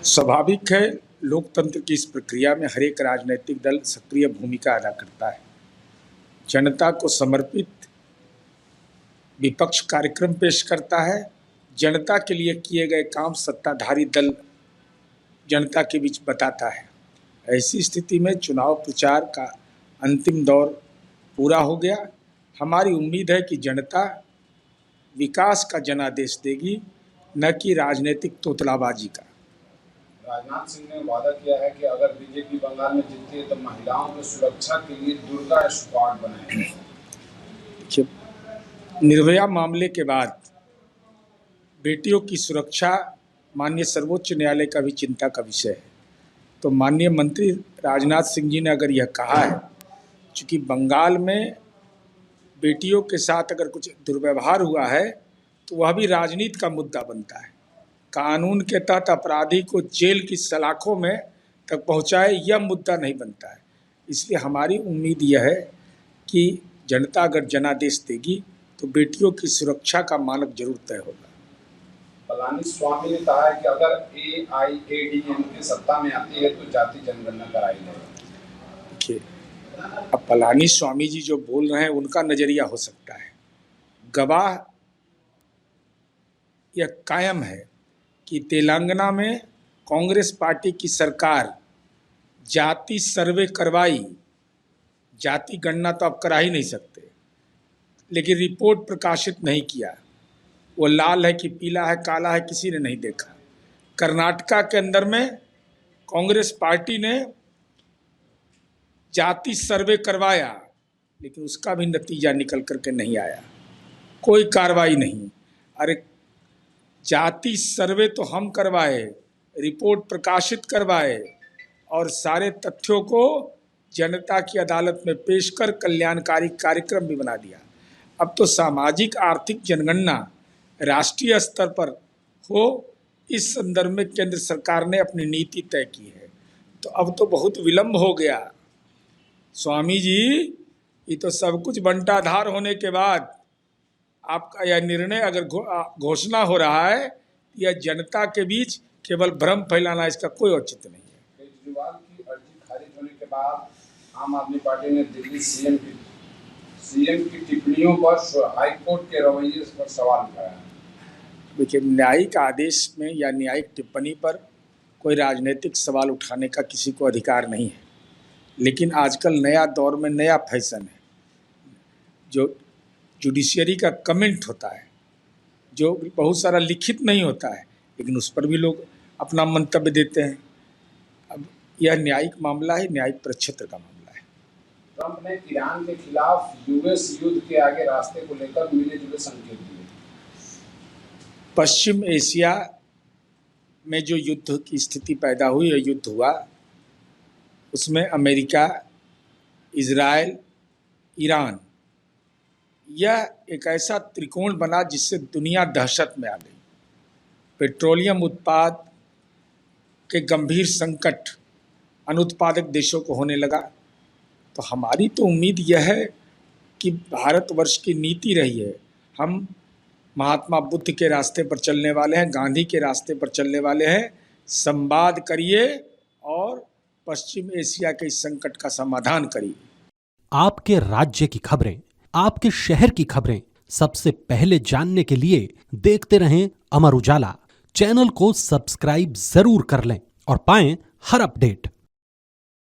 स्वाभाविक है, लोकतंत्र की इस प्रक्रिया में हर एक राजनीतिक दल सक्रिय भूमिका अदा करता है। जनता को समर्पित विपक्ष कार्यक्रम पेश करता है। जनता के लिए किए गए काम सत्ताधारी दल जनता के बीच बताता है। ऐसी स्थिति में चुनाव प्रचार का अंतिम दौर पूरा हो गया। हमारी उम्मीद है कि जनता विकास का जनादेश देगी, न कि राजनीतिक तोतलाबाजी का। राजनाथ सिंह ने वादा किया है कि अगर बीजेपी बंगाल में जीतती है तो महिलाओं की सुरक्षा के लिए दुर्गा स्क्वाड बनाएंगे। निर्भया मामले के बाद बेटियों की सुरक्षा माननीय सर्वोच्च न्यायालय का भी चिंता का विषय है। तो माननीय मंत्री राजनाथ सिंह जी ने अगर यह कहा है, चूँकि बंगाल में बेटियों के साथ अगर कुछ दुर्व्यवहार हुआ है तो वह भी राजनीति का मुद्दा बनता है। कानून के तहत अपराधी को जेल की सलाखों में तक पहुंचाए, यह मुद्दा नहीं बनता है। इसलिए हमारी उम्मीद यह है कि जनता अगर जनादेश देगी तो बेटियों की सुरक्षा का मानक जरूर तय होगा। पलानीस्वामी ने कहा है कि अगर AIADMK सत्ता में आती है तो जाति जनगणना कराई जाएगी। देखिए, अब पलानीस्वामी जी जो बोल रहे हैं उनका नजरिया हो सकता है। गवाह यह कायम है कि तेलंगाना में कांग्रेस पार्टी की सरकार जाति सर्वे करवाई। जाति गणना तो आप करा ही नहीं सकते, लेकिन रिपोर्ट प्रकाशित नहीं किया। वो लाल है कि पीला है, काला है, किसी ने नहीं देखा। कर्नाटका के अंदर में कांग्रेस पार्टी ने जाति सर्वे करवाया, लेकिन उसका भी नतीजा निकल करके नहीं आया, कोई कार्रवाई नहीं। अरे जाति सर्वे तो हम करवाए, रिपोर्ट प्रकाशित करवाए और सारे तथ्यों को जनता की अदालत में पेश कर कल्याणकारी कार्यक्रम भी बना दिया। अब तो सामाजिक आर्थिक जनगणना राष्ट्रीय स्तर पर हो, इस संदर्भ में केंद्र सरकार ने अपनी नीति तय की है। तो अब तो बहुत विलंब हो गया। स्वामी जी, ये तो सब कुछ बंटाधार होने के बाद आपका यह निर्णय अगर घोषणा हो रहा है, यह जनता के बीच केवल भ्रम फैलाना, इसका कोई औचित्य नहीं है। केजरीवाल की अर्जी खारिज होने के बाद आम आदमी पार्टी ने दिल्ली सीएम की टिप्पणियों पर हाईकोर्ट के रवैये पर सवाल उठाया। देखिए, न्यायिक आदेश में या न्यायिक टिप्पणी पर कोई राजनीतिक सवाल उठाने का किसी को अधिकार नहीं है। लेकिन आजकल नया दौर में नया फैशन है, जो जुडिशियरी का कमेंट होता है, जो बहुत सारा लिखित नहीं होता है, लेकिन उस पर भी लोग अपना मंतव्य देते हैं। अब यह न्यायिक मामला है, न्यायिक प्रक्षेत्र का मामला है। ट्रंप ने ईरान के खिलाफ यूएस युद्ध के आगे रास्ते को लेकर मिले जुले संकेत दिए। पश्चिम एशिया में जो युद्ध की स्थिति पैदा हुई, यह युद्ध हुआ, उसमें अमेरिका, इजराइल, ईरान, यह एक ऐसा त्रिकोण बना जिससे दुनिया दहशत में आ गई। पेट्रोलियम उत्पाद के गंभीर संकट अनुत्पादक देशों को होने लगा। तो हमारी तो उम्मीद यह है कि भारतवर्ष की नीति रही है, हम महात्मा बुद्ध के रास्ते पर चलने वाले हैं, गांधी के रास्ते पर चलने वाले हैं। संवाद करिए और पश्चिम एशिया के इस संकट का समाधान करिए। आपके राज्य की खबरें, आपके शहर की खबरें सबसे पहले जानने के लिए देखते रहें अमर उजाला। चैनल को सब्सक्राइब जरूर कर लें और पाएं हर अपडेट।